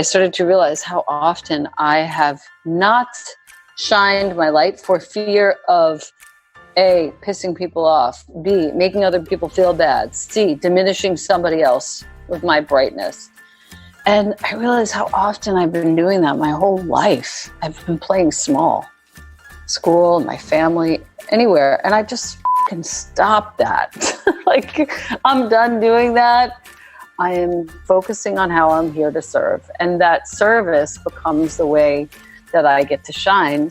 I started to realize how often I have not shined my light for fear of A, pissing people off, B, making other people feel bad, C, diminishing somebody else with my brightness. And I realized how often I've been doing that my whole life. I've been playing small. School, my family, anywhere. And I just can stop that. Like, I'm done doing that. I am focusing on how I'm here to serve. And that service becomes the way that I get to shine.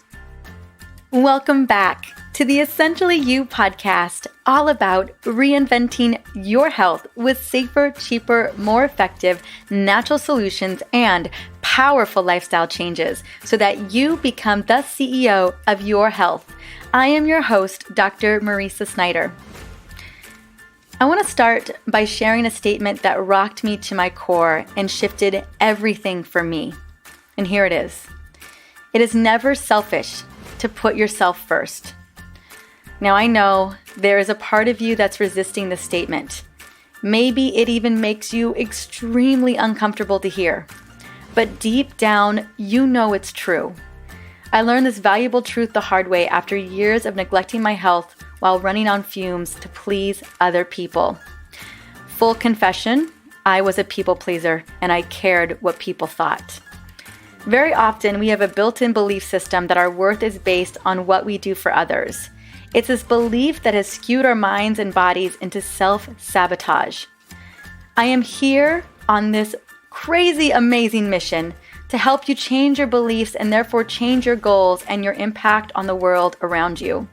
Welcome back to the Essentially You podcast, all about reinventing your health with safer, cheaper, more effective natural solutions and powerful lifestyle changes so that you become the CEO of your health. I am your host, Dr. Marisa Snyder. I want to start by sharing a statement that rocked me to my core and shifted everything for me. And here it is. It is never selfish to put yourself first. Now, I know there is a part of you that's resisting this statement. Maybe it even makes you extremely uncomfortable to hear. But deep down, you know it's true. I learned this valuable truth the hard way after years of neglecting my health while running on fumes to please other people. Full confession, I was a people pleaser and I cared what people thought. Very often, we have a built-in belief system that our worth is based on what we do for others. It's this belief that has skewed our minds and bodies into self-sabotage. I am here on this crazy, amazing mission to help you change your beliefs and therefore change your goals and your impact on the world around you.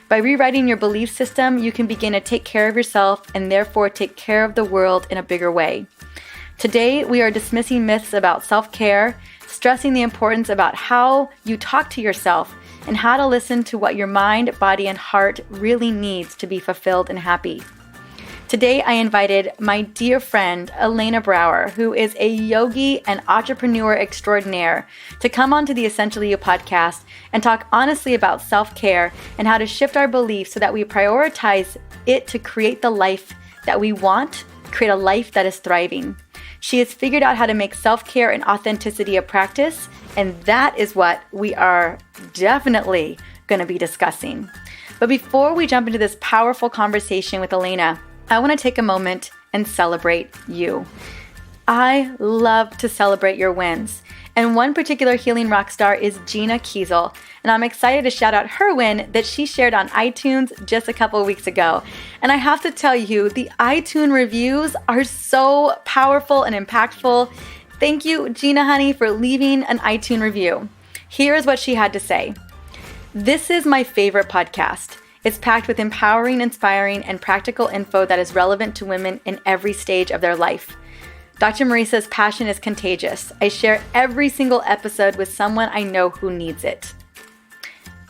By rewriting your belief system, you can begin to take care of yourself and therefore take care of the world in a bigger way. Today, we are dismissing myths about self-care, stressing the importance about how you talk to yourself and how to listen to what your mind, body, and heart really needs to be fulfilled and happy. Today, I invited my dear friend, Elena Brower, who is a yogi and entrepreneur extraordinaire, to come onto the Essentially You podcast and talk honestly about self-care and how to shift our beliefs so that we prioritize it to create the life that we want, create a life that is thriving. She has figured out how to make self-care and authenticity a practice, and that is what we are definitely going to be discussing. But before we jump into this powerful conversation with Elena, I want to take a moment and celebrate you. I love to celebrate your wins. And one particular healing rock star is Gina Kiesel. And I'm excited to shout out her win that she shared on iTunes just a couple of weeks ago. And I have to tell you, the iTunes reviews are so powerful and impactful. Thank you, Gina honey, for leaving an iTunes review. Here is what she had to say. This is my favorite podcast. It's packed with empowering, inspiring, and practical info that is relevant to women in every stage of their life. Dr. Marisa's passion is contagious. I share every single episode with someone I know who needs it.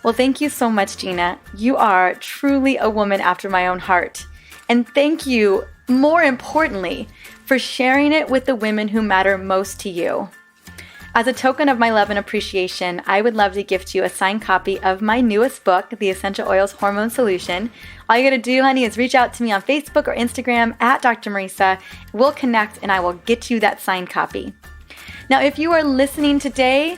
Well, thank you so much, Gina. You are truly a woman after my own heart. And thank you, more importantly, for sharing it with the women who matter most to you. As a token of my love and appreciation, I would love to gift you a signed copy of my newest book, The Essential Oils Hormone Solution. All you gotta do, honey, is reach out to me on Facebook or Instagram at Dr. Marisa. We'll connect and I will get you that signed copy. Now, if you are listening today,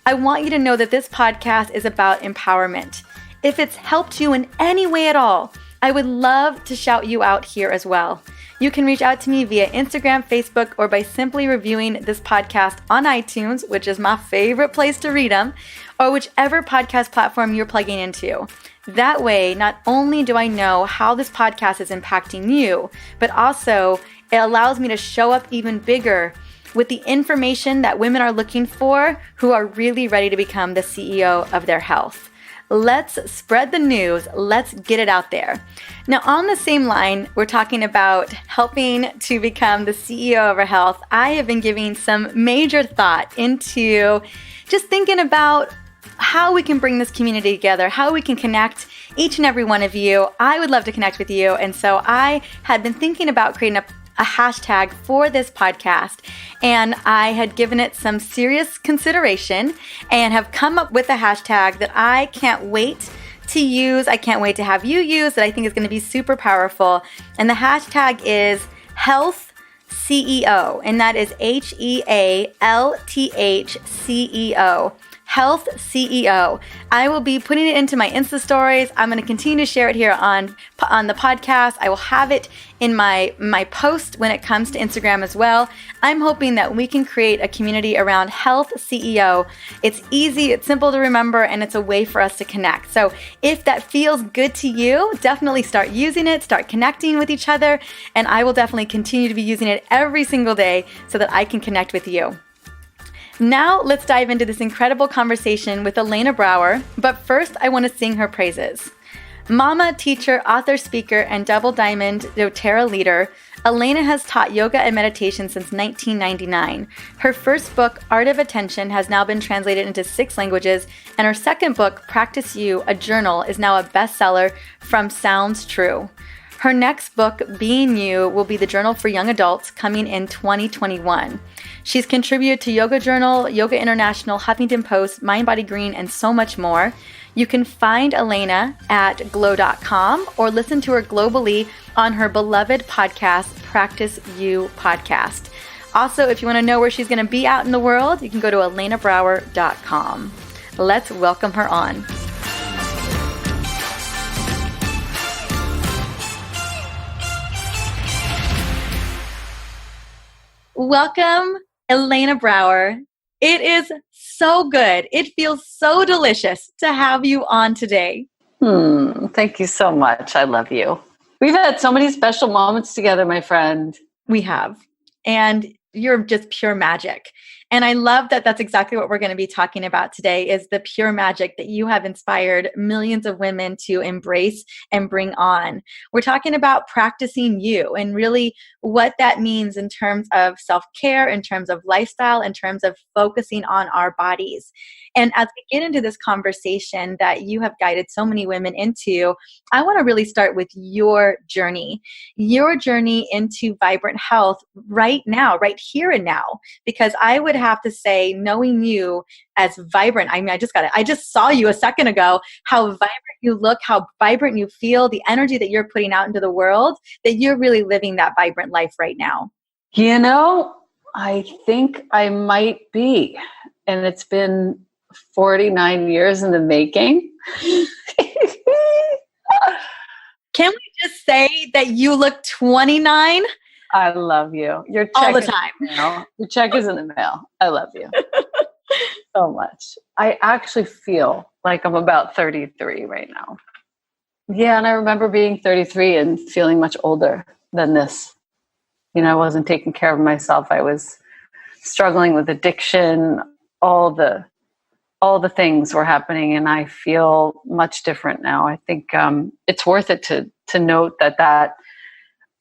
I want you to know that this podcast is about empowerment. If it's helped you in any way at all, I would love to shout you out here as well. You can reach out to me via Instagram, Facebook, or by simply reviewing this podcast on iTunes, which is my favorite place to read them, or whichever podcast platform you're plugging into. That way, not only do I know how this podcast is impacting you, but also it allows me to show up even bigger with the information that women are looking for who are really ready to become the CEO of their health. Let's spread the news. Let's get it out there. Now, on the same line, we're talking about helping to become the CEO of our health. I have been giving some major thought into just thinking about how we can bring this community together, how we can connect each and every one of you. I would love to connect with you. And so I had been thinking about creating a hashtag for this podcast, and I had given it some serious consideration and have come up with a hashtag that I can't wait to use. I can't wait to have you use that I think is going to be super powerful. And the hashtag is health CEO, and that is HEALTHCEO. Health CEO. I will be putting it into my Insta stories. I'm going to continue to share it here on the podcast. I will have it in my post when it comes to Instagram as well. I'm hoping that we can create a community around Health CEO. It's easy, it's simple to remember, and it's a way for us to connect. So if that feels good to you, definitely start using it, start connecting with each other, and I will definitely continue to be using it every single day so that I can connect with you. Now let's dive into this incredible conversation with Elena Brower, but first I want to sing her praises. Mama, teacher, author, speaker, and Double Diamond doTerra leader, Elena has taught yoga and meditation since 1999. Her first book, Art of Attention, has now been translated into 6 languages, and her second book, Practice You, a Journal, is now a bestseller from Sounds True. Her next book, Being You, will be the journal for young adults, coming in 2021. She's contributed to Yoga Journal, Yoga International, Huffington Post, Mind Body Green, and so much more. You can find Elena at glow.com or listen to her globally on her beloved podcast, Practice You Podcast. Also, if you want to know where she's going to be out in the world, you can go to elenabrower.com. Let's welcome her on. Welcome, Elena Brower. It is so good. It feels so delicious to have you on today. Thank you so much. I love you. We've had so many special moments together, my friend. We have. And you're just pure magic. And I love that that's exactly what we're going to be talking about today is the pure magic that you have inspired millions of women to embrace and bring on. We're talking about practicing you and really what that means in terms of self-care, in terms of lifestyle, in terms of focusing on our bodies. And as we get into this conversation that you have guided so many women into, I want to really start with your journey into vibrant health right now, right here and now, because I would have to say, knowing you as vibrant, I mean, I just saw you a second ago, how vibrant you look, how vibrant you feel, the energy that you're putting out into the world, that you're really living that vibrant life right now. You know, I think I might be, and it's been 49 years in the making. Can we just say that you look 29? I love you. Your check all the time. Your check is in the mail. I love you so much. I actually feel like I'm about 33 right now. Yeah, and I remember being 33 and feeling much older than this. You know, I wasn't taking care of myself. I was struggling with addiction. All the things were happening, and I feel much different now. I think it's worth it to note that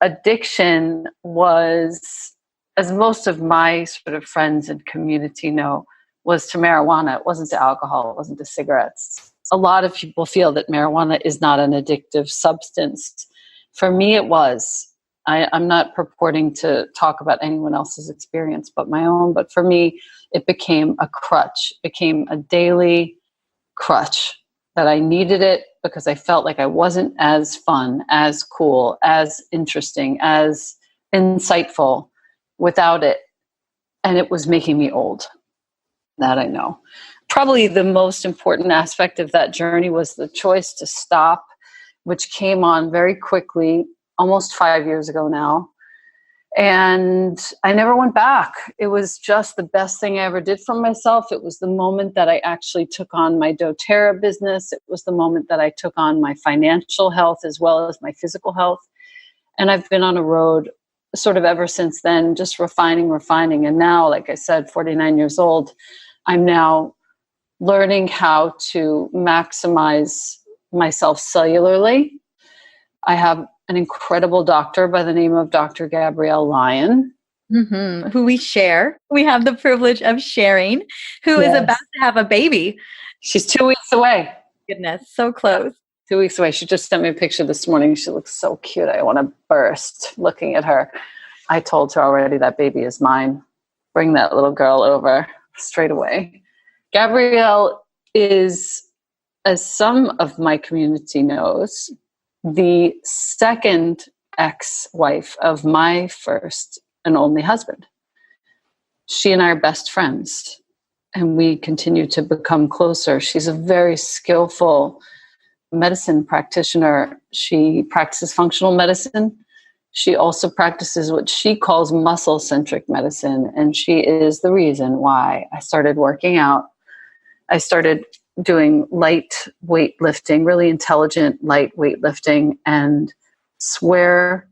addiction was, as most of my sort of friends and community know, was to marijuana. It wasn't to alcohol. It wasn't to cigarettes. A lot of people feel that marijuana is not an addictive substance. For me, it was. I'm not purporting to talk about anyone else's experience but my own, but for me, it became a crutch, became a daily crutch that I needed it because I felt like I wasn't as fun, as cool, as interesting, as insightful without it. And it was making me old. That I know. Probably the most important aspect of that journey was the choice to stop, which came on very quickly, almost 5 years ago now. And I never went back. It was just the best thing I ever did for myself. It was the moment that I actually took on my doTerra business. It was the moment that I took on my financial health as well as my physical health. And I've been on a road sort of ever since then, just refining. And now, like I said, 49 years old, I'm now learning how to maximize myself cellularly. I have an incredible doctor by the name of Dr. Gabrielle Lyon. Who we share. We have the privilege of sharing, who is about to have a baby. She's 2 weeks away. Goodness, so close. 2 weeks away. She just sent me a picture this morning. She looks so cute. I want to burst looking at her. I told her already that baby is mine. Bring that little girl over straight away. Gabrielle is, as some of my community knows, the second ex-wife of my first and only husband. She and I are best friends, and we continue to become closer. She's a very skillful medicine practitioner. She practices functional medicine. She also practices what she calls muscle-centric medicine, and she is the reason why I started working out. I started doing light weightlifting, really intelligent light weightlifting, and swear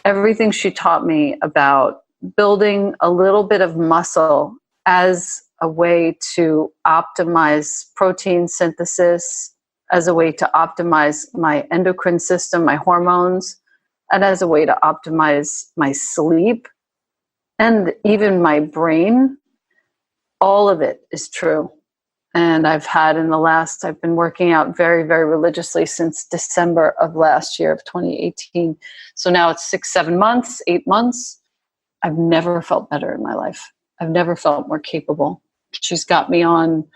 everything she taught me about building a little bit of muscle as a way to optimize protein synthesis, as a way to optimize my endocrine system, my hormones, and as a way to optimize my sleep and even my brain. All of it is true. And I've been working out very, very religiously since December of last year, of 2018. So now it's 6, 7 months, 8 months. I've never felt better in my life. I've never felt more capable. She's got me on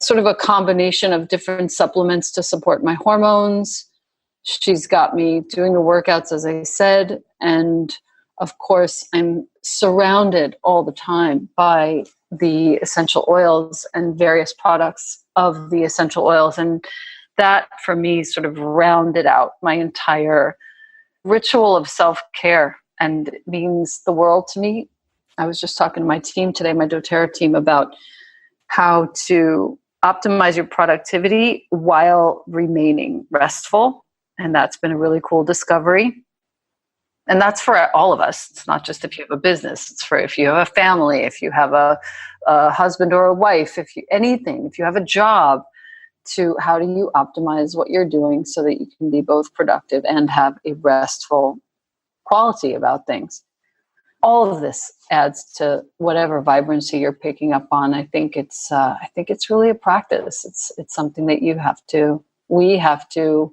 sort of a combination of different supplements to support my hormones. She's got me doing the workouts, as I said. And of course, I'm surrounded all the time by the essential oils and various products of the essential oils. And that, for me, sort of rounded out my entire ritual of self-care, and it means the world to me. I was just talking to my team today, my doTerra team, about how to optimize your productivity while remaining restful. And that's been a really cool discovery. And that's for all of us. It's not just if you have a business. It's for if you have a family, if you have a husband or a wife, if you have a job, to how do you optimize what you're doing so that you can be both productive and have a restful quality about things. All of this adds to whatever vibrancy you're picking up on. I think it's really a practice. It's something that we have to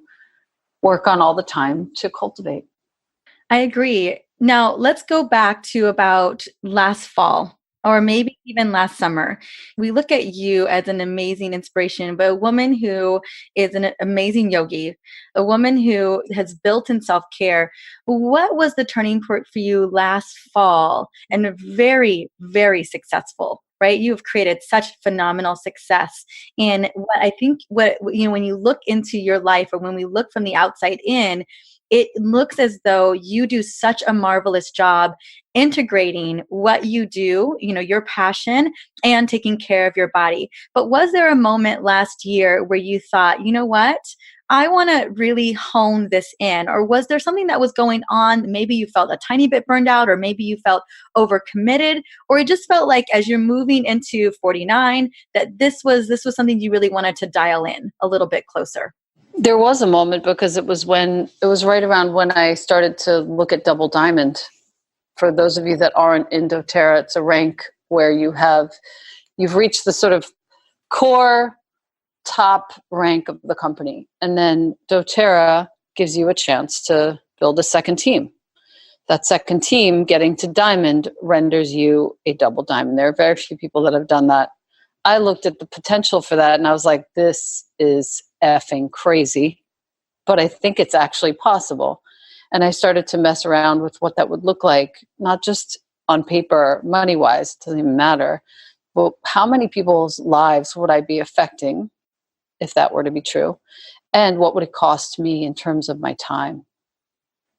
work on all the time to cultivate. I agree. Now, let's go back to about last fall, or maybe even last summer. We look at you as an amazing inspiration, but a woman who is an amazing yogi, a woman who has built in self-care. What was the turning point for you last fall? And very, very successful, right? You have created such phenomenal success. And when you look into your life, or when we look from the outside in, it looks as though you do such a marvelous job integrating what you do, your passion, and taking care of your body. But was there a moment last year where you thought, you know what? I want to really hone this in? Or was there something that was going on? Maybe you felt a tiny bit burned out, or maybe you felt overcommitted, or it just felt like as you're moving into 49, that this was something you really wanted to dial in a little bit closer. There was a moment, because it was right around when I started to look at Double Diamond. For those of you that aren't in doTerra, it's a rank where you've reached the sort of core top rank of the company. And then doTerra gives you a chance to build a second team. That second team, getting to Diamond, renders you a Double Diamond. There are very few people that have done that. I looked at the potential for that and I was like, this is effing crazy, but I think it's actually possible. And I started to mess around with what that would look like, not just on paper, money-wise, it doesn't even matter, but how many people's lives would I be affecting if that were to be true? And what would it cost me in terms of my time?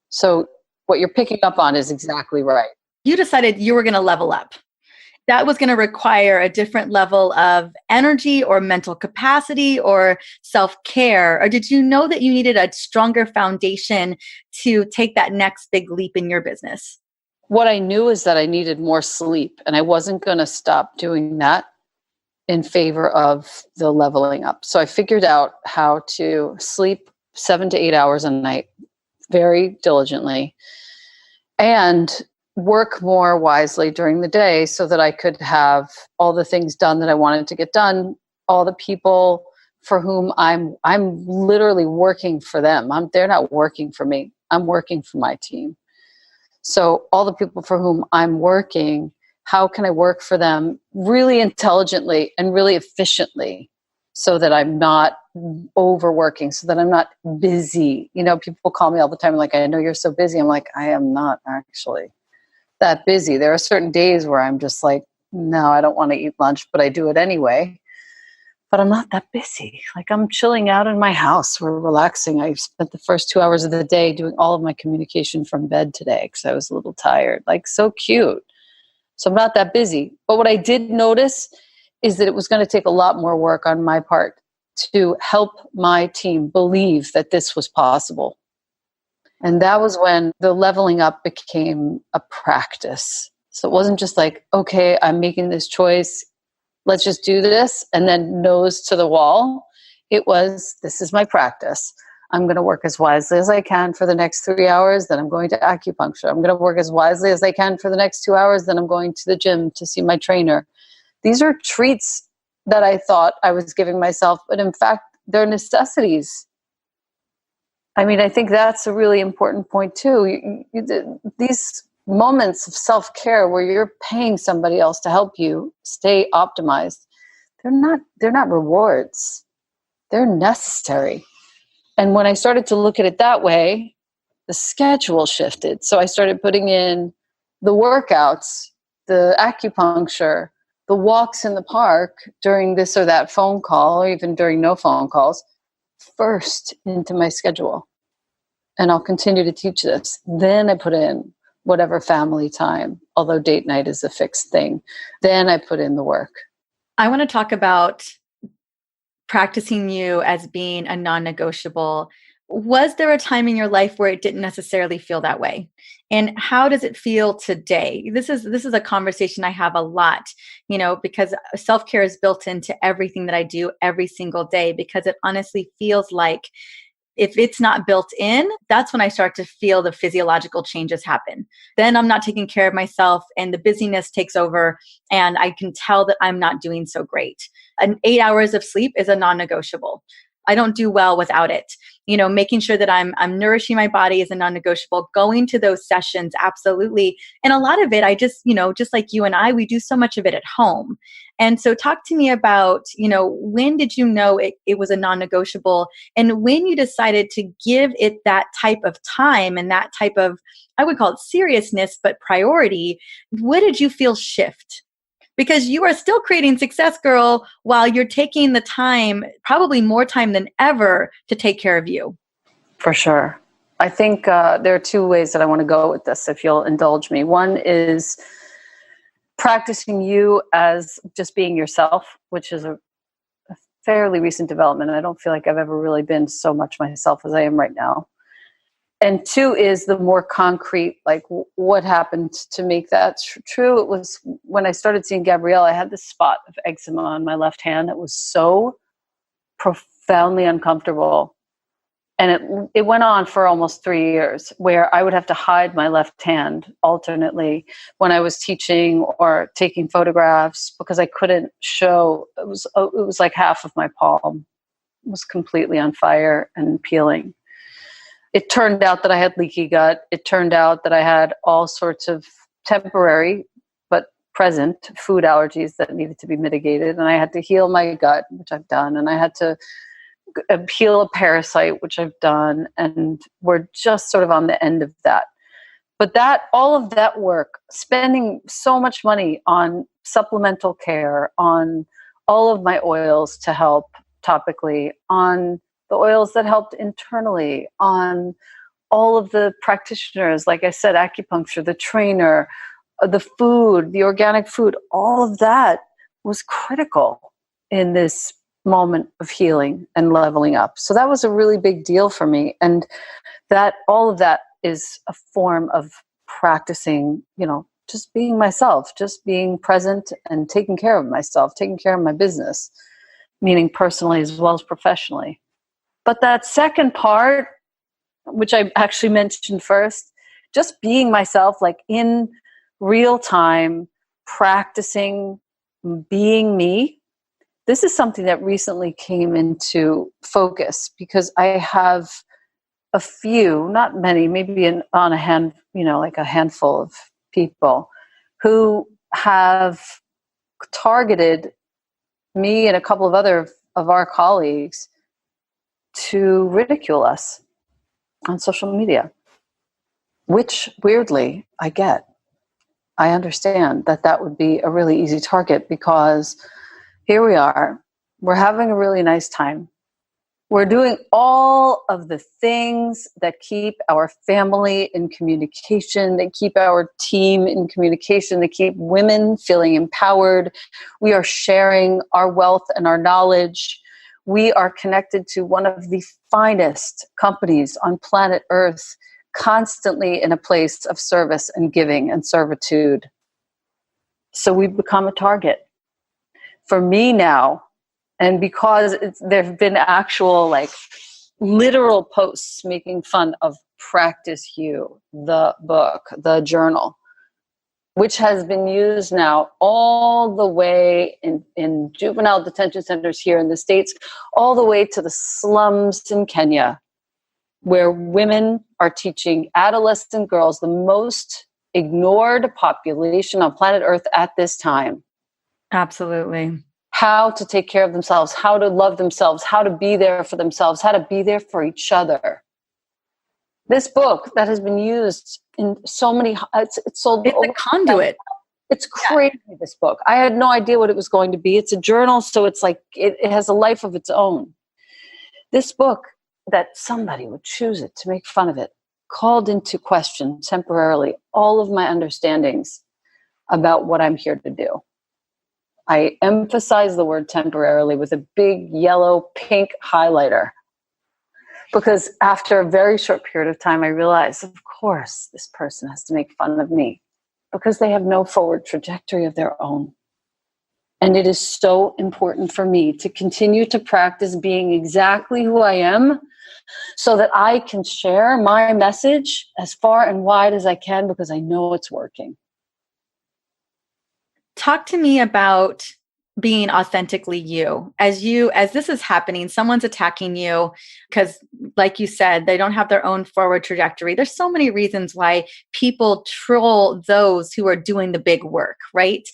So what you're picking up on is exactly right. You decided you were going to level up. That was going to require a different level of energy or mental capacity or self-care? Or did you know that you needed a stronger foundation to take that next big leap in your business? What I knew is that I needed more sleep, and I wasn't going to stop doing that in favor of the leveling up. So I figured out how to sleep 7 to 8 hours a night very diligently and work more wisely during the day so that I could have all the things done that I wanted to get done, all the people for whom I'm literally working for them. They're not working for me. I'm working for my team. So all the people for whom I'm working, how can I work for them really intelligently and really efficiently so that I'm not overworking, so that I'm not busy? People call me all the time like, I know you're so busy. I'm like, I am not actually. that busy. There are certain days where I'm just like, no, I don't want to eat lunch, but I do it anyway. But I'm not that busy. Like, I'm chilling out in my house. We're relaxing. I spent the first 2 hours of the day doing all of my communication from bed today because I was a little tired. Like, so cute. So I'm not that busy. But what I did notice is that it was going to take a lot more work on my part to help my team believe that this was possible. And that was when the leveling up became a practice. So it wasn't just like, okay, I'm making this choice, let's just do this, and then nose to the wall. It was, this is my practice. I'm going to work as wisely as I can for the next 3 hours, then I'm going to acupuncture. I'm going to work as wisely as I can for the next 2 hours, then I'm going to the gym to see my trainer. These are treats that I thought I was giving myself, but in fact, they're necessities. I mean, I think that's a really important point too. These moments of self-care where you're paying somebody else to help you stay optimized, they're not rewards. They're necessary. And when I started to look at it that way, the schedule shifted. So I started putting in the workouts, the acupuncture, the walks in the park during this or that phone call, or even during no phone calls, first into my schedule. And I'll continue to teach this. Then I put in whatever family time, although date night is a fixed thing. Then I put in the work. I want to talk about practicing you as being a non-negotiable. Was there a time in your life where it didn't necessarily feel that way? And how does it feel today? This is a conversation I have a lot, because self-care is built into everything that I do every single day, because it honestly feels like if it's not built in, that's when I start to feel the physiological changes happen. Then I'm not taking care of myself and the busyness takes over and I can tell that I'm not doing so great. 8 hours of sleep is a non-negotiable. I don't do well without it. Making sure that I'm nourishing my body is a non-negotiable. Going to those sessions, absolutely. And a lot of it, I just, just like you and I, we do so much of it at home. And so talk to me about, when did you know it was a non-negotiable, and when you decided to give it that type of time and that type of, I would call it seriousness, but priority, what did you feel shift? Because you are still creating Success Girl while you're taking the time, probably more time than ever, to take care of you. For sure. I think there are two ways that I want to go with this, if you'll indulge me. One is practicing you as just being yourself, which is a fairly recent development. I don't feel like I've ever really been so much myself as I am right now. And two is the more concrete, like what happened to make that true. It was when I started seeing Gabrielle, I had this spot of eczema on my left hand that was so profoundly uncomfortable. And it went on for almost 3 years, where I would have to hide my left hand alternately when I was teaching or taking photographs, because I couldn't show. It was like half of my palm was completely on fire and peeling. It turned out that I had leaky gut. It turned out that I had all sorts of temporary but present food allergies that needed to be mitigated. And I had to heal my gut, which I've done. And I had to heal a parasite, which I've done. And we're just sort of on the end of that. But all of that work, spending so much money on supplemental care, on all of my oils to help topically, on the oils that helped internally, on all of the practitioners, like I said, acupuncture, the trainer, the food, the organic food, all of that was critical in this moment of healing and leveling up. So that was a really big deal for me. And that all of that is a form of practicing, just being myself, just being present and taking care of myself, taking care of my business, meaning personally as well as professionally. But that second part, which I actually mentioned first, just being myself, like in real time, practicing being me. This is something that recently came into focus because I have a few, not many, maybe on a hand, like a handful of people who have targeted me and a couple of other of our colleagues to ridicule us on social media, which weirdly I get. I understand that that would be a really easy target, because here we are, we're having a really nice time. We're doing all of the things that keep our family in communication, that keep our team in communication, that keep women feeling empowered. We are sharing our wealth and our knowledge. We are connected to one of the finest companies on planet Earth, constantly in a place of service and giving and servitude. So we've become a target. For me now, and because there have been actual, like, literal posts making fun of Practice You, the book, the journal, which has been used now all the way in juvenile detention centers here in the States, all the way to the slums in Kenya, where women are teaching adolescent girls, the most ignored population on planet Earth at this time. Absolutely. How to take care of themselves, how to love themselves, how to be there for themselves, how to be there for each other. This book that has been used in so many, it's sold. It's a conduit. It's crazy, this book. I had no idea what it was going to be. It's a journal, so it's like, it has a life of its own. This book, that somebody would choose it to make fun of it, called into question temporarily all of my understandings about what I'm here to do. I emphasize the word temporarily with a big yellow pink highlighter, because after a very short period of time, I realized, of course, this person has to make fun of me because they have no forward trajectory of their own. And it is so important for me to continue to practice being exactly who I am, so that I can share my message as far and wide as I can, because I know it's working. Talk to me about being authentically you. As this is happening, someone's attacking you because, like you said, they don't have their own forward trajectory. There's so many reasons why people troll those who are doing the big work, right?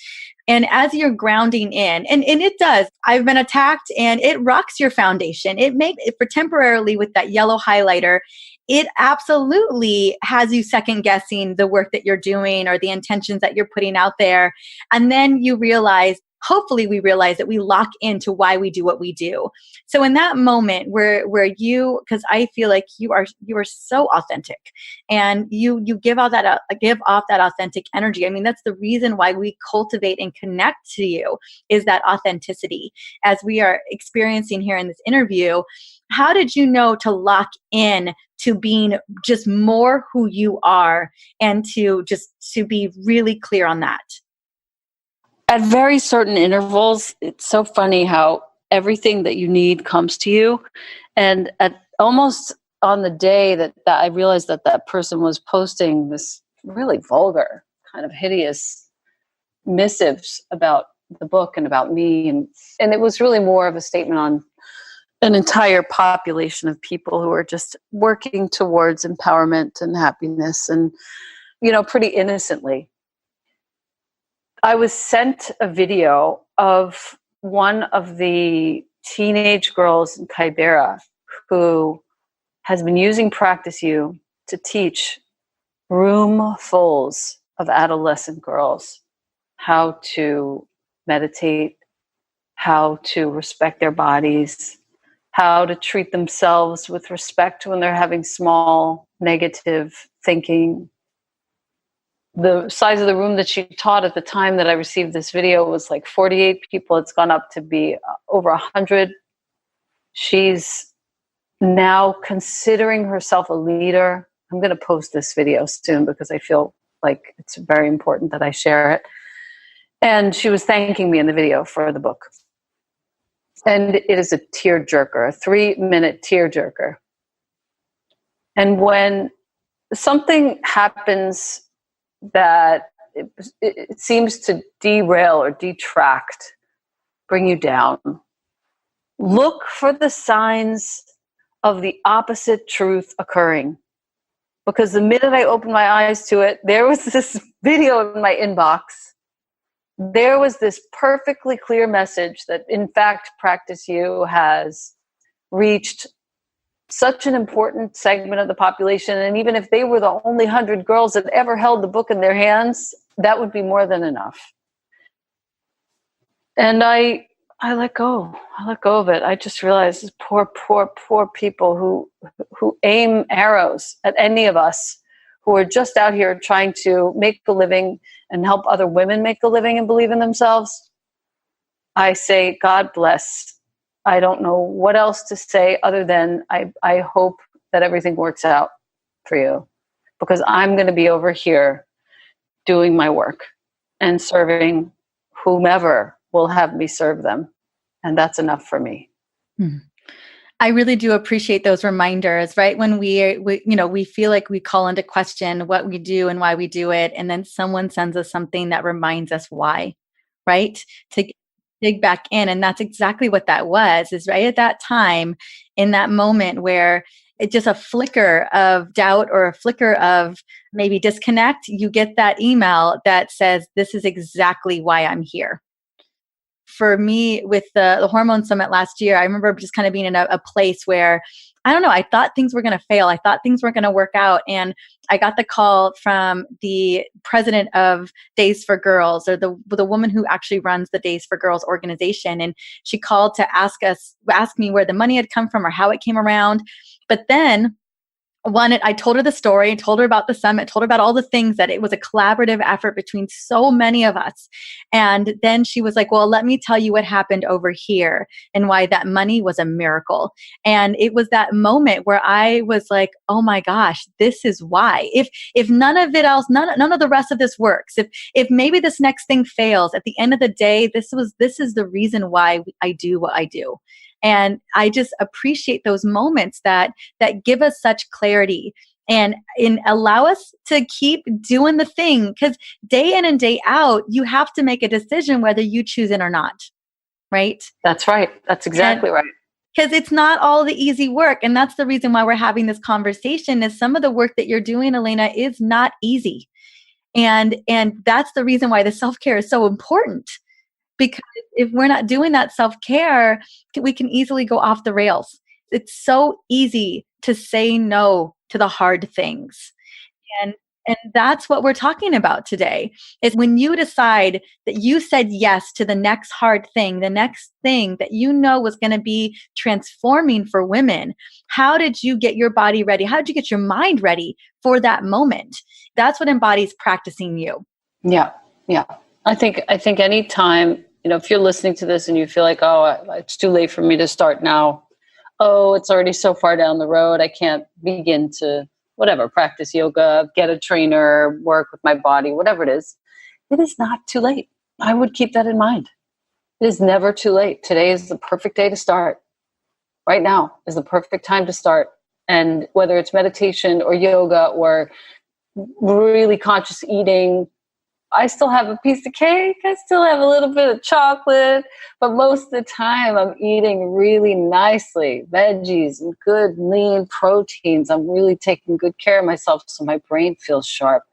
And as you're grounding in, and it does, I've been attacked, and it rocks your foundation. It makes it, for temporarily, with that yellow highlighter, it absolutely has you second guessing the work that you're doing or the intentions that you're putting out there. And then you realize, hopefully we realize, that we lock into why we do what we do. So in that moment where you, because I feel like you are so authentic, and you give off that authentic energy. I mean, that's the reason why we cultivate and connect to you, is that authenticity. As we are experiencing here in this interview, how did you know to lock in to being just more who you are, and to be really clear on that? At very certain intervals, it's so funny how everything that you need comes to you. And at almost on the day that I realized that person was posting this really vulgar, kind of hideous missives about the book and about me. And it was really more of a statement on an entire population of people who are just working towards empowerment and happiness, and, pretty innocently. I was sent a video of one of the teenage girls in Kibera who has been using Practice You to teach roomfuls of adolescent girls how to meditate, how to respect their bodies, how to treat themselves with respect when they're having small negative thinking. The size of the room that she taught at the time that I received this video was like 48 people. It's gone up to be over 100. She's now considering herself a leader. I'm going to post this video soon because I feel like it's very important that I share it. And she was thanking me in the video for the book. And it is a tearjerker, a 3-minute tearjerker. And when something happens that it seems to derail or detract, bring you down, look for the signs of the opposite truth occurring. Because the minute I opened my eyes to it, there was this video in my inbox. There was this perfectly clear message that, in fact, Practice You has reached such an important segment of the population. And even if they were the only 100 girls that ever held the book in their hands, that would be more than enough. And I let go. I let go of it. I just realized these poor people who aim arrows at any of us, who are just out here trying to make a living and help other women make a living and believe in themselves. I say, God bless. I don't know what else to say other than I hope that everything works out for you, because I'm going to be over here doing my work and serving whomever will have me serve them. And that's enough for me. I really do appreciate those reminders, right? When we feel like we call into question what we do and why we do it. And then someone sends us something that reminds us why, right? To dig back in. And that's exactly what that was, is right at that time, in that moment where it's just a flicker of doubt or a flicker of maybe disconnect, you get that email that says, this is exactly why I'm here. For me, with the hormone summit last year, I remember just kind of being in a place where, I don't know, I thought things were going to fail. I thought things weren't going to work out. And I got the call from the president of Days for Girls, or the woman who actually runs the Days for Girls organization. And she called to ask me where the money had come from or how it came around. But then I told her the story, told her about the summit, told her about all the things, that it was a collaborative effort between so many of us. And then she was like, well, let me tell you what happened over here and why that money was a miracle. And it was that moment where I was like, oh my gosh, this is why. If none of it else, none of the rest of this works, if maybe this next thing fails, at the end of the day, this is the reason why I do what I do. And I just appreciate those moments that give us such clarity and allow us to keep doing the thing. Because day in and day out, you have to make a decision whether you choose it or not. Right? That's right. That's exactly right. Because it's not all the easy work. And that's the reason why we're having this conversation, is some of the work that you're doing, Elena, is not easy. And that's the reason why the self-care is so important. Because if we're not doing that self-care, we can easily go off the rails. It's so easy to say no to the hard things. And that's what we're talking about today, is when you decide that you said yes to the next hard thing, the next thing that you know was going to be transforming for women, how did you get your body ready? How did you get your mind ready for that moment? That's what embodies practicing you. Yeah. Yeah. I think any time, if you're listening to this and you feel like, oh, it's too late for me to start now. Oh, it's already so far down the road. I can't begin to practice yoga, get a trainer, work with my body, whatever it is not too late. I would keep that in mind. It is never too late. Today is the perfect day to start. Right now is the perfect time to start. And whether it's meditation or yoga or really conscious eating, I still have a piece of cake. I still have a little bit of chocolate, but most of the time I'm eating really nicely, veggies and good lean proteins. I'm really taking good care of myself so my brain feels sharp.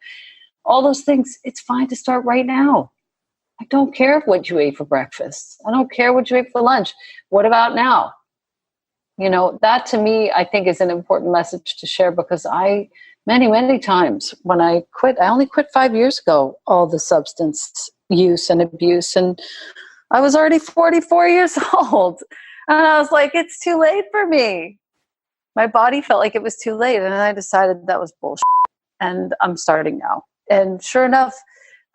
All those things, it's fine to start right now. I don't care what you ate for breakfast. I don't care what you ate for lunch. What about now? That to me, I think is an important message to share, because many times when I only quit 5 years ago, all the substance use and abuse. And I was already 44 years old. And I was like, it's too late for me. My body felt like it was too late. And I decided that was bullshit. And I'm starting now. And sure enough,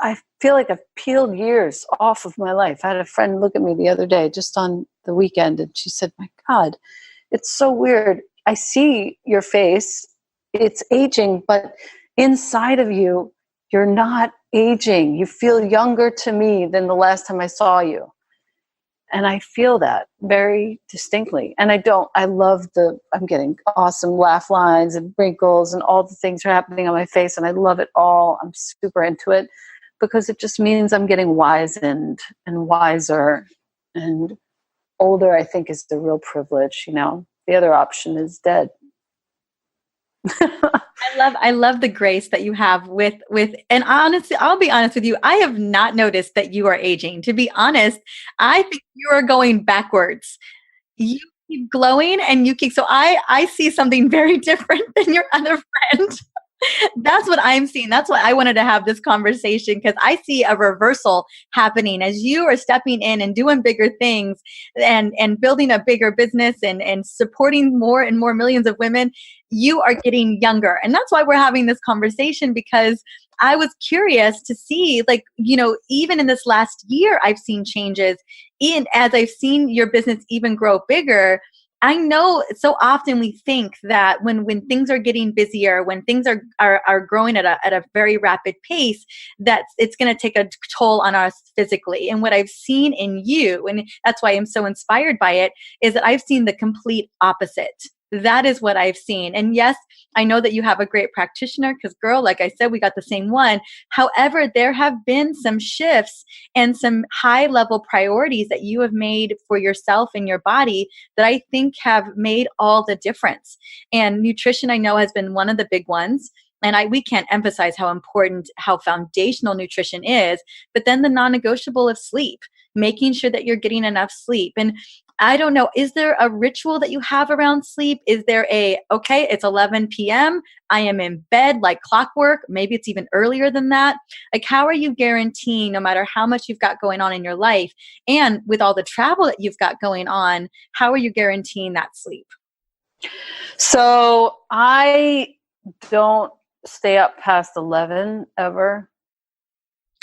I feel like I've peeled years off of my life. I had a friend look at me the other day, just on the weekend, and she said, my God, it's so weird. I see your face. It's aging, but inside of you, you're not aging. You feel younger to me than the last time I saw you. And I feel that very distinctly. And I'm getting awesome laugh lines and wrinkles and all the things are happening on my face. And I love it all. I'm super into it, because it just means I'm getting wizened and wiser and older. I think is the real privilege. The other option is dead. I love the grace that you have with, and honestly, I'll be honest with you, I have not noticed that you are aging. To be honest, I think you are going backwards. You keep glowing and so I see something very different than your other friend. That's what I'm seeing. That's why I wanted to have this conversation, because I see a reversal happening as you are stepping in and doing bigger things and building a bigger business and supporting more and more millions of women. You are getting younger. And that's why we're having this conversation, because I was curious to see, like, even in this last year, I've seen changes as I've seen your business even grow bigger. I know so often we think that when things are getting busier, when things are growing at a very rapid pace, that it's going to take a toll on us physically. And what I've seen in you, and that's why I'm so inspired by it, is that I've seen the complete opposite. That is what I've seen. And yes, I know that you have a great practitioner, because girl, like I said, we got the same one. However, there have been some shifts and some high level priorities that you have made for yourself and your body that I think have made all the difference. And nutrition, I know, has been one of the big ones. And we can't emphasize how important, how foundational nutrition is, but then the non-negotiable of sleep, making sure that you're getting enough sleep. And I don't know, is there a ritual that you have around sleep? Is there okay, it's 11 p.m., I am in bed like clockwork, maybe it's even earlier than that. Like, how are you guaranteeing, no matter how much you've got going on in your life, and with all the travel that you've got going on, how are you guaranteeing that sleep? So I don't stay up past 11 ever.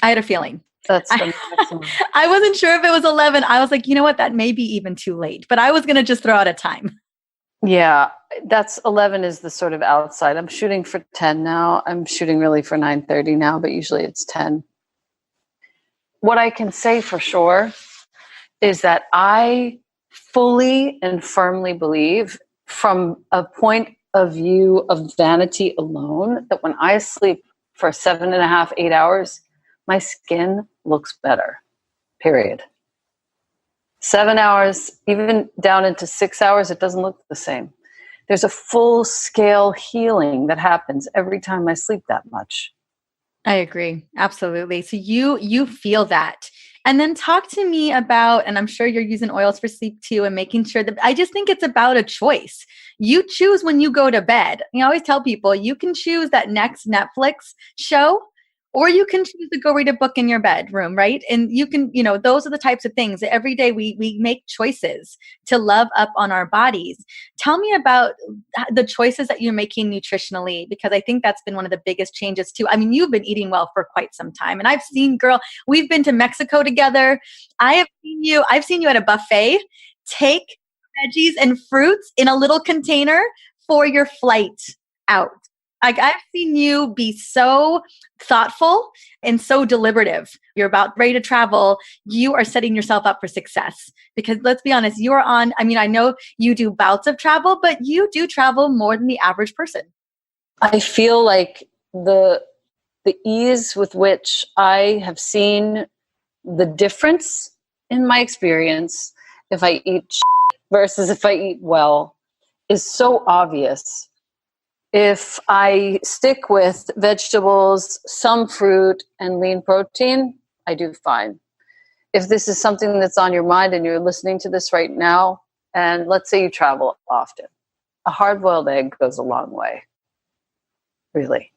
I had a feeling. That's the maximum. I wasn't sure if it was 11. I was like, you know what? That may be even too late. But I was going to just throw out a time. Yeah, that's 11 is the sort of outside. I'm shooting for 10 now. I'm shooting really for 9:30 now, but usually it's 10. What I can say for sure is that I fully and firmly believe, from a point of view of vanity alone, that when I sleep for 7.5, 8 hours, my skin looks better, period. 7 hours, even down into 6 hours, it doesn't look the same. There's a full scale healing that happens every time I sleep that much. I agree. Absolutely. So you feel that. And then talk to me about, and I'm sure you're using oils for sleep too, and making sure that, I just think it's about a choice. You choose when you go to bed. I always tell people, you can choose that next Netflix show, or you can choose to go read a book in your bedroom, right? And you can, those are the types of things that every day we make choices to love up on our bodies. Tell me about the choices that you're making nutritionally, because I think that's been one of the biggest changes too. I mean, you've been eating well for quite some time. And I've seen, girl, we've been to Mexico together. I've seen you at a buffet take veggies and fruits in a little container for your flight out. Like, I've seen you be so thoughtful and so deliberative. You're about ready to travel. You are setting yourself up for success, because let's be honest, you are on, I know you do bouts of travel, but you do travel more than the average person. I feel like the ease with which I have seen the difference in my experience, if I eat versus if I eat well, is so obvious. If I stick with vegetables, some fruit, and lean protein, I do fine. If this is something that's on your mind and you're listening to this right now, and let's say you travel often, a hard-boiled egg goes a long way. Really.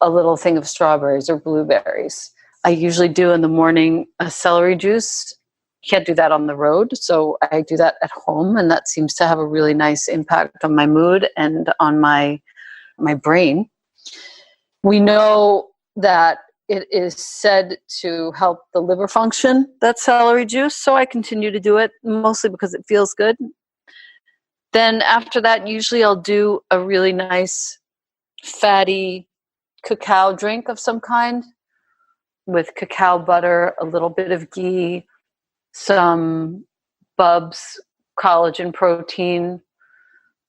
A little thing of strawberries or blueberries. I usually do in the morning a celery juice. You can't do that on the road, so I do that at home, and that seems to have a really nice impact on my mood and on my brain. We know that it is said to help the liver function, that celery juice, so I continue to do it, mostly because it feels good. Then after that, usually I'll do a really nice fatty cacao drink of some kind with cacao butter, a little bit of ghee, some Bubs collagen protein,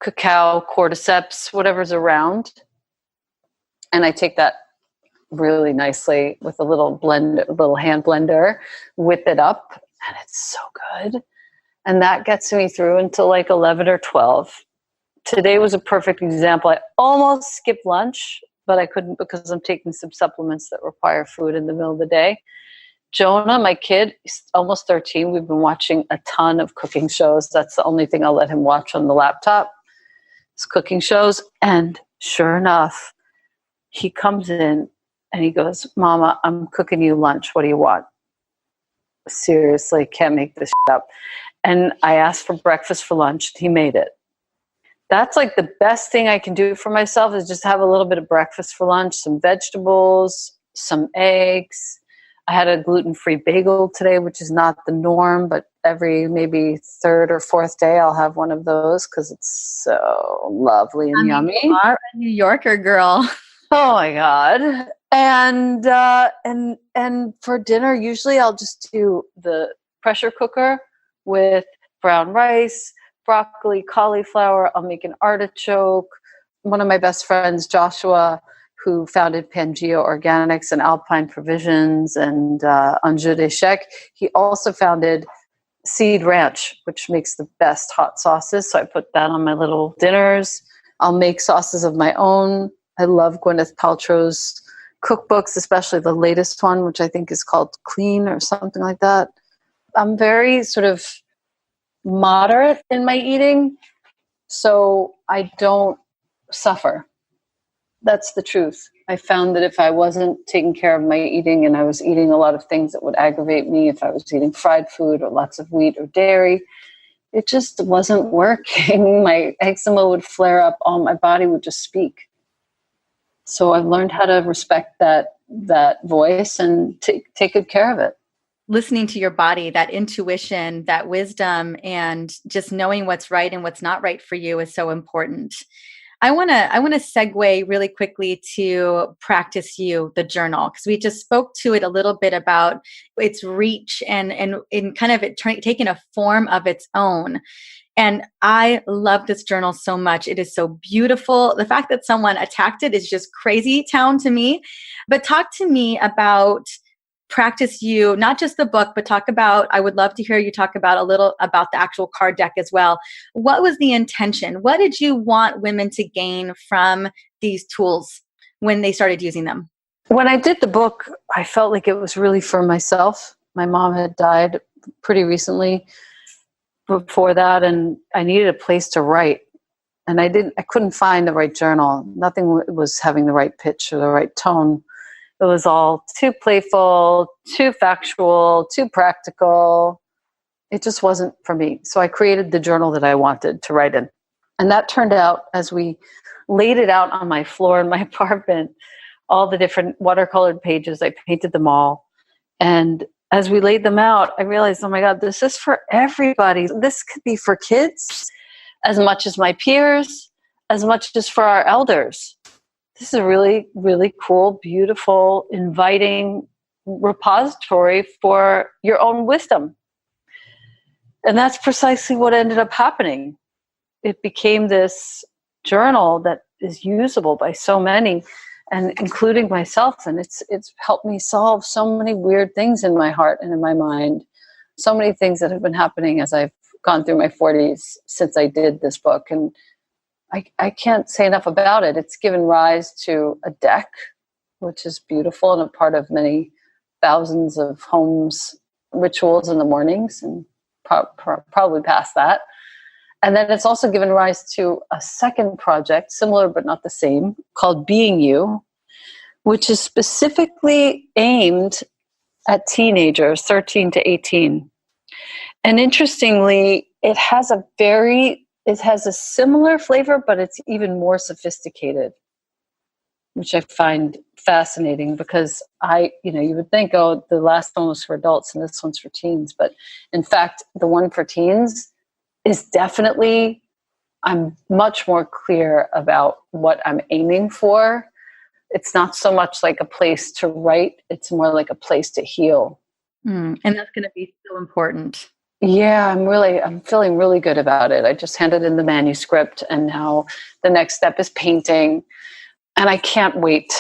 cacao, cordyceps, whatever's around. And I take that really nicely with a little hand blender, whip it up, and it's so good. And that gets me through until like 11 or 12. Today was a perfect example. I almost skipped lunch, but I couldn't because I'm taking some supplements that require food in the middle of the day. Jonah, my kid, he's almost 13. We've been watching a ton of cooking shows. That's the only thing I'll let him watch on the laptop. It's cooking shows. And sure enough, he comes in and he goes, Mama, I'm cooking you lunch. What do you want? Seriously, can't make this shit up. And I asked for breakfast for lunch. He made it. That's like the best thing I can do for myself is just have a little bit of breakfast for lunch, some vegetables, some eggs. I had a gluten-free bagel today, which is not the norm, but every maybe third or fourth day I'll have one of those because it's so lovely and yummy. You are a New Yorker girl. Oh my God. And for dinner, usually I'll just do the pressure cooker with brown rice, broccoli, cauliflower. I'll make an artichoke. One of my best friends, Joshua, who founded Pangea Organics and Alpine Provisions and Anjou de Chèque, he also founded Seed Ranch, which makes the best hot sauces. So I put that on my little dinners. I'll make sauces of my own. I love Gwyneth Paltrow's cookbooks, especially the latest one, which I think is called Clean or something like that. I'm very sort of moderate in my eating, so I don't suffer. That's the truth. I found that if I wasn't taking care of my eating and I was eating a lot of things that would aggravate me, if I was eating fried food or lots of wheat or dairy, it just wasn't working. My eczema would flare up. All my body would just speak. So I've learned how to respect that voice and take good care of it. Listening to your body, that intuition, that wisdom, and just knowing what's right and what's not right for you is so important. I want to segue really quickly to Practice You, the journal, because we just spoke to it a little bit about its reach and in kind of it taking a form of its own. And I love this journal so much. It is so beautiful. The fact that someone attacked it is just crazy town to me. But talk to me about Practice You, not just the book, but I would love to hear you talk about a little about the actual card deck as well. What was the intention? What did you want women to gain from these tools when they started using them? When I did the book, I felt like it was really for myself. My mom had died pretty recently before that, and I needed a place to write. And I couldn't find the right journal. Nothing was having the right pitch or the right tone. It was all too playful, too factual, too practical. It just wasn't for me. So I created the journal that I wanted to write in. And that turned out, as we laid it out on my floor in my apartment, all the different watercolored pages, I painted them all. And as we laid them out, I realized, oh my God, this is for everybody. This could be for kids as much as my peers, as much as for our elders. This is a really, really cool, beautiful, inviting repository for your own wisdom. And that's precisely what ended up happening. It became this journal that is usable by so many, and including myself. And it's helped me solve so many weird things in my heart and in my mind. So many things that have been happening as I've gone through my 40s since I did this book. And I can't say enough about it. It's given rise to a deck, which is beautiful and a part of many thousands of homes' rituals in the mornings, and probably past that. And then it's also given rise to a second project, similar but not the same, called Being You, which is specifically aimed at teenagers, 13 to 18. And interestingly, it has a similar flavor, but it's even more sophisticated, which I find fascinating because you would think, oh, the last one was for adults and this one's for teens. But in fact, the one for teens is definitely, I'm much more clear about what I'm aiming for. It's not so much like a place to write, it's more like a place to heal. And that's going to be so important. Yeah, I'm feeling really good about it. I just handed in the manuscript and now the next step is painting. And I can't wait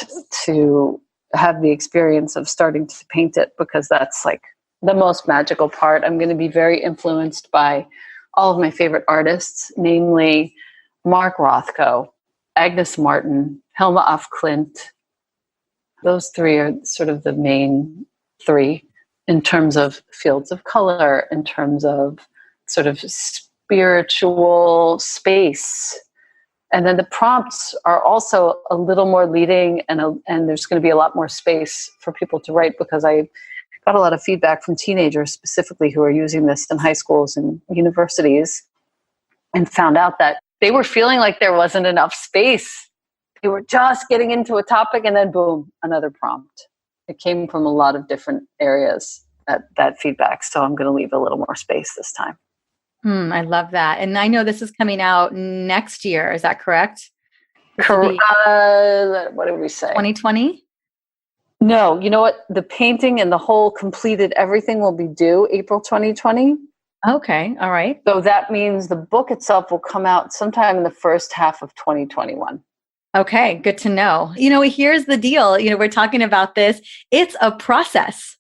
to have the experience of starting to paint it because that's like the most magical part. I'm going to be very influenced by all of my favorite artists, namely Mark Rothko, Agnes Martin, Helma af Klint. Those three are sort of the main three in terms of fields of color, in terms of sort of spiritual space. And then the prompts are also a little more leading, and there's going to be a lot more space for people to write, because I got a lot of feedback from teenagers specifically who are using this in high schools and universities, and found out that they were feeling like there wasn't enough space. They were just getting into a topic and then boom, another prompt. It came from a lot of different areas, that feedback. So I'm going to leave a little more space this time. I love that. And I know this is coming out next year. Is that correct? What did we say? 2020? No, you know what? The painting and the whole completed everything will be due April 2020. Okay. All right. So that means the book itself will come out sometime in the first half of 2021. Okay. Good to know. Here's the deal. We're talking about this. It's a process,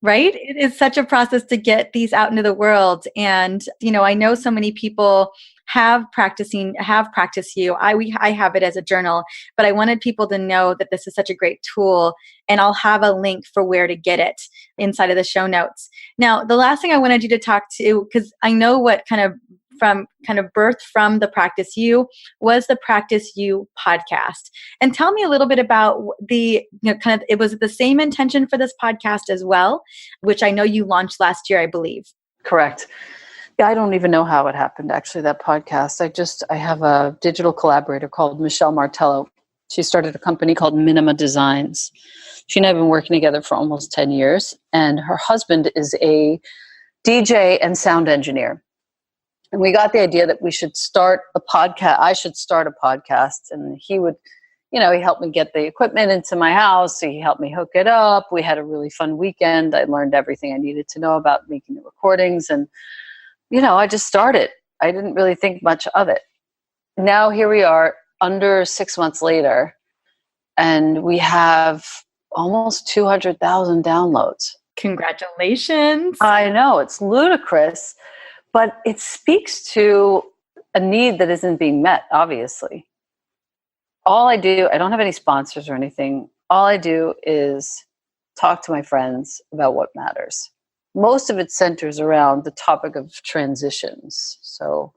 right? It is such a process to get these out into the world. And, I know so many people have practiced you. I have it as a journal, but I wanted people to know that this is such a great tool, and I'll have a link for where to get it inside of the show notes. Now, the last thing I wanted you to talk to, because I know what kind of birth from the Practice You was the Practice You podcast. And tell me a little bit about it was the same intention for this podcast as well, which I know you launched last year, I believe. Correct. Yeah, I don't even know how it happened, actually, that podcast. I have a digital collaborator called Michelle Martello. She started a company called Minima Designs. She and I have been working together for almost 10 years, and her husband is a DJ and sound engineer. And we got the idea that we should start a podcast. I should start a podcast, and he would, he helped me get the equipment into my house. So he helped me hook it up. We had a really fun weekend. I learned everything I needed to know about making the recordings, and I just started. I didn't really think much of it. Now here we are under 6 months later, and we have almost 200,000 downloads. Congratulations. I know, it's ludicrous, but it speaks to a need that isn't being met, obviously. I don't have any sponsors or anything. All I do is talk to my friends about what matters. Most of it centers around the topic of transitions. So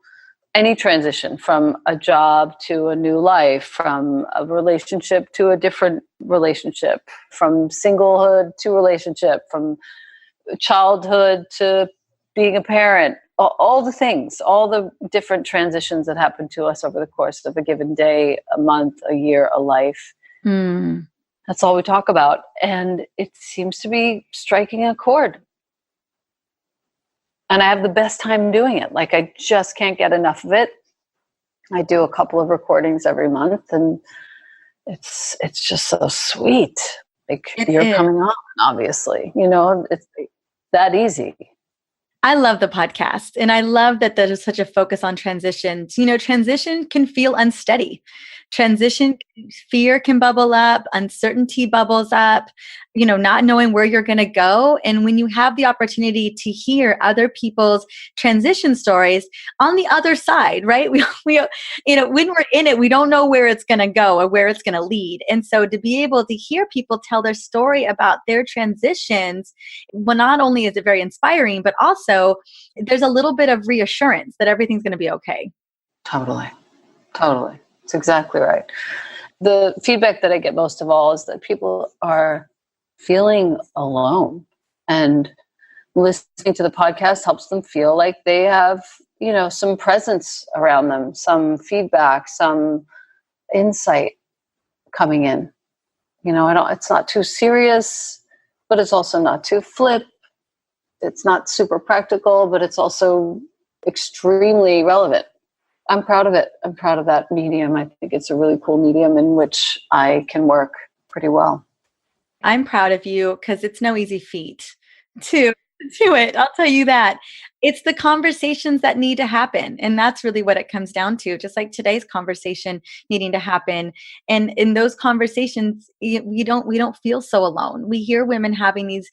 any transition, from a job to a new life, from a relationship to a different relationship, from singlehood to relationship, from childhood to being a parent, all the things, all the different transitions that happen to us over the course of a given day, a month, a year, a life. That's all we talk about. And it seems to be striking a chord. And I have the best time doing it. Like, I just can't get enough of it. I do a couple of recordings every month, and it's just so sweet. Like, you're coming on, obviously. It's that easy. I love the podcast, and I love that there's such a focus on transitions. Transition can feel unsteady. Transition fear can bubble up, uncertainty bubbles up, not knowing where you're going to go. And when you have the opportunity to hear other people's transition stories on the other side, right? We when we're in it, we don't know where it's going to go or where it's going to lead. And so to be able to hear people tell their story about their transitions, well, not only is it very inspiring, but also there's a little bit of reassurance that everything's going to be okay. Totally. It's exactly right. The feedback that I get most of all is that people are feeling alone, and listening to the podcast helps them feel like they have, some presence around them, some feedback, some insight coming in. It's not too serious, but it's also not too flip. It's not super practical, but it's also extremely relevant. I'm proud of it. I'm proud of that medium. I think it's a really cool medium in which I can work pretty well. I'm proud of you, because it's no easy feat to it. I'll tell you that. It's the conversations that need to happen. And that's really what it comes down to, just like today's conversation needing to happen. And in those conversations, we don't feel so alone. We hear women having these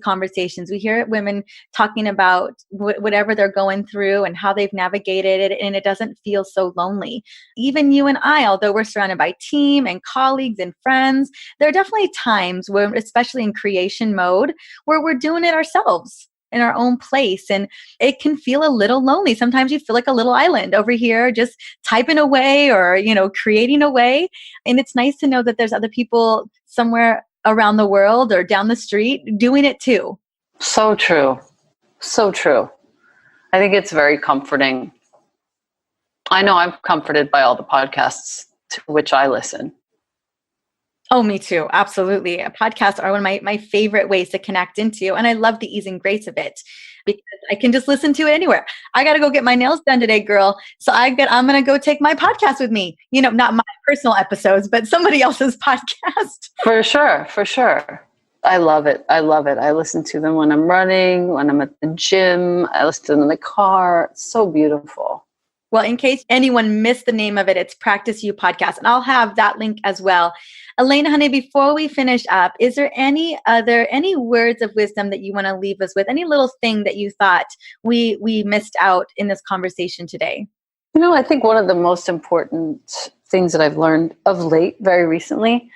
conversations. We hear women talking about whatever they're going through and how they've navigated it, and it doesn't feel so lonely. Even you and I, although we're surrounded by team and colleagues and friends, there are definitely times where, especially in creation mode, where we're doing it ourselves. in our own place. And it can feel a little lonely. Sometimes you feel like a little island over here, just typing away or, creating away. And it's nice to know that there's other people somewhere around the world or down the street doing it too. So true. So true. I think it's very comforting. I know I'm comforted by all the podcasts to which I listen. Oh, me too. Absolutely. Podcasts are one of my favorite ways to connect into. And I love the ease and grace of it because I can just listen to it anywhere. I got to go get my nails done today, girl. So I'm going to go take my podcast with me. Not my personal episodes, but somebody else's podcast. For sure. For sure. I love it. I love it. I listen to them when I'm running, when I'm at the gym. I listen to them in the car. It's so beautiful. Well, in case anyone missed the name of it, it's Practice You Podcast. And I'll have that link as well. Elena, honey, before we finish up, is there any words of wisdom that you want to leave us with? Any little thing that you thought we missed out in this conversation today? I think one of the most important things that I've learned of late, very recently,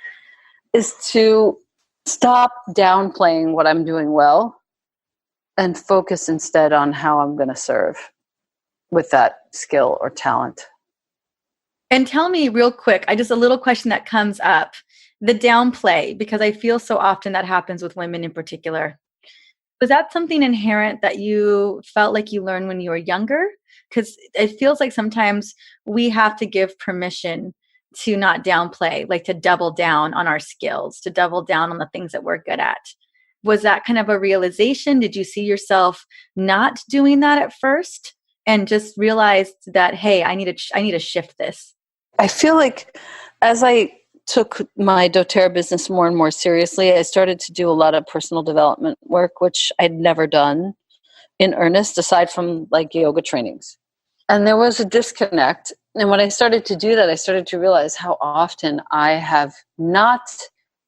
is to stop downplaying what I'm doing well and focus instead on how I'm going to serve with that skill or talent. And tell me real quick, just a little question that comes up, the downplay, because I feel so often that happens with women in particular. Was that something inherent that you felt like you learned when you were younger? Because it feels like sometimes we have to give permission to not downplay, like to double down on our skills, to double down on the things that we're good at. Was that kind of a realization? Did you see yourself not doing that at first? And just realized that, hey, I need to shift this. I feel like as I took my doTerra business more and more seriously, I started to do a lot of personal development work, which I'd never done in earnest, aside from like yoga trainings. And there was a disconnect. And when I started to do that, I started to realize how often I have not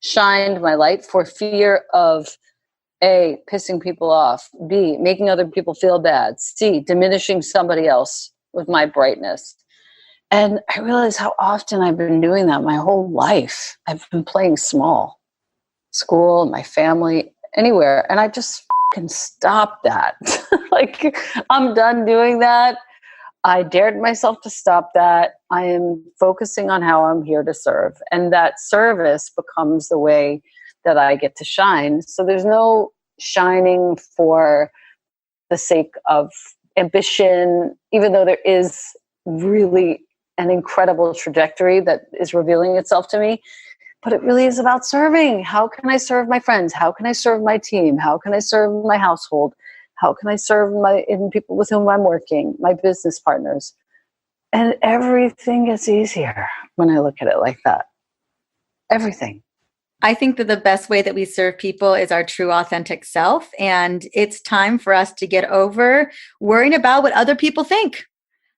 shined my light for fear of A, pissing people off, B, making other people feel bad, C, diminishing somebody else with my brightness. And I realized how often I've been doing that my whole life. I've been playing small. School, my family, anywhere. And I just can stop that. Like, I'm done doing that. I dared myself to stop that. I am focusing on how I'm here to serve. And that service becomes the way that I get to shine. So there's no shining for the sake of ambition, even though there is really an incredible trajectory that is revealing itself to me. But it really is about serving. How can I serve my friends? How can I serve my team? How can I serve my household? How can I serve in people with whom I'm working, my business partners? And everything gets easier when I look at it like that. Everything. I think that the best way that we serve people is our true authentic self. And it's time for us to get over worrying about what other people think,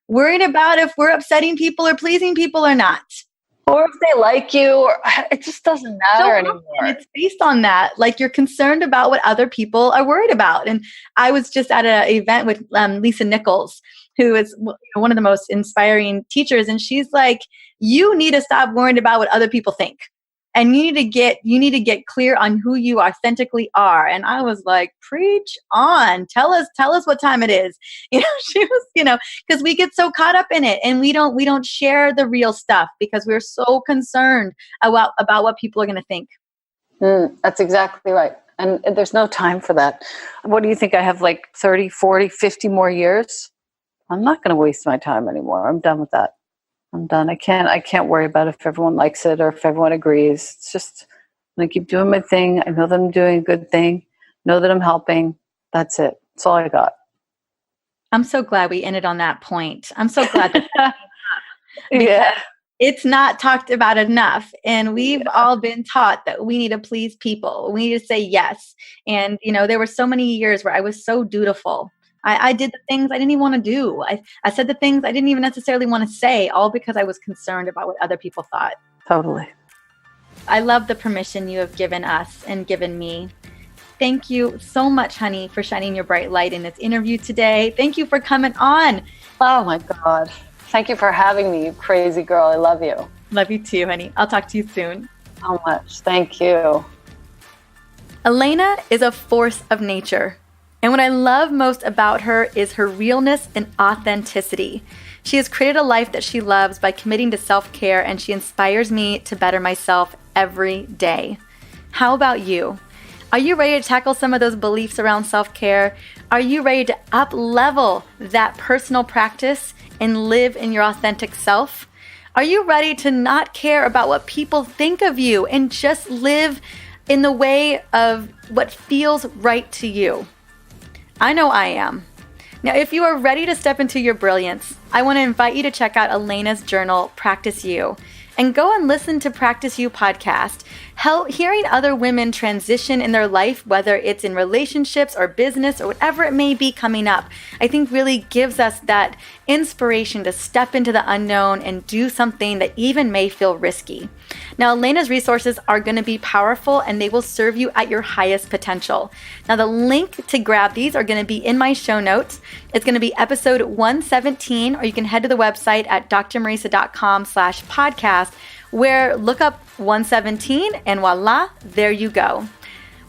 worrying about if we're upsetting people or pleasing people or not. Or if they like you, or it just doesn't matter anymore. It's based on that. Like, you're concerned about what other people are worried about. And I was just at an event with Lisa Nichols, who is one of the most inspiring teachers. And she's like, you need to stop worrying about what other people think. And you need to get clear on who you authentically are. And I was like, preach on. Tell us what time it is. She was, because we get so caught up in it and we don't share the real stuff because we're so concerned about what people are going to think. That's exactly right. And there's no time for that. What do you think? I have like 30, 40, 50 more years? I'm not going to waste my time anymore. I'm done with that. I'm done. I can't worry about if everyone likes it or if everyone agrees. It's just, I'm going to keep doing my thing. I know that I'm doing a good thing. Know that I'm helping. That's it. That's all I got. I'm so glad we ended on that point. I'm so glad that yeah. It's not talked about enough. And we've all been taught that we need to please people. We need to say yes. And, there were so many years where I was so dutiful. I did the things I didn't even want to do. I said the things I didn't even necessarily want to say, all because I was concerned about what other people thought. Totally. I love the permission you have given us and given me. Thank you so much, honey, for shining your bright light in this interview today. Thank you for coming on. Oh, my God. Thank you for having me, you crazy girl. I love you. Love you too, honey. I'll talk to you soon. So much. Thank you. Elena is a force of nature. And what I love most about her is her realness and authenticity. She has created a life that she loves by committing to self-care, and she inspires me to better myself every day. How about you? Are you ready to tackle some of those beliefs around self-care? Are you ready to up-level that personal practice and live in your authentic self? Are you ready to not care about what people think of you and just live in the way of what feels right to you? I know I am. Now, if you are ready to step into your brilliance, I want to invite you to check out Elena's journal, Practice You, and go and listen to Practice You podcast. Hearing other women transition in their life, whether it's in relationships or business or whatever it may be coming up, I think really gives us that inspiration to step into the unknown and do something that even may feel risky. Now, Elena's resources are going to be powerful and they will serve you at your highest potential. Now, the link to grab these are going to be in my show notes. It's going to be episode 117, or you can head to the website at drmarisa.com/podcast, where look up 117 and voila, there you go.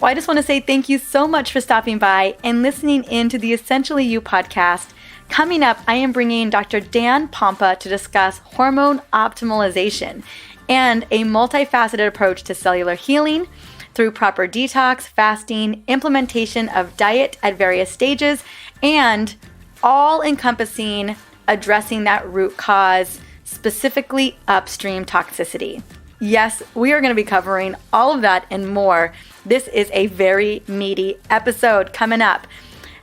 Well, I just want to say thank you so much for stopping by and listening in to the Essentially You podcast. Coming up, I am bringing Dr. Dan Pompa to discuss hormone optimization and a multifaceted approach to cellular healing through proper detox, fasting, implementation of diet at various stages, and all-encompassing addressing that root cause, specifically upstream toxicity. Yes, we are going to be covering all of that and more. This is a very meaty episode coming up.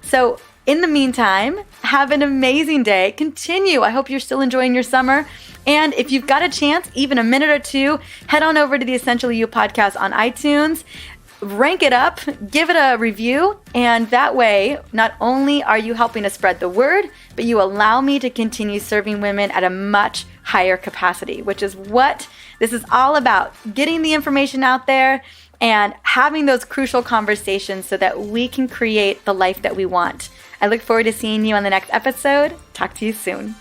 So in the meantime, have an amazing day. Continue. I hope you're still enjoying your summer. And if you've got a chance, even a minute or two, head on over to the Essentially You podcast on iTunes. Rank it up, give it a review, and that way, not only are you helping to spread the word, but you allow me to continue serving women at a much higher capacity, which is what this is all about, getting the information out there and having those crucial conversations so that we can create the life that we want. I look forward to seeing you on the next episode. Talk to you soon.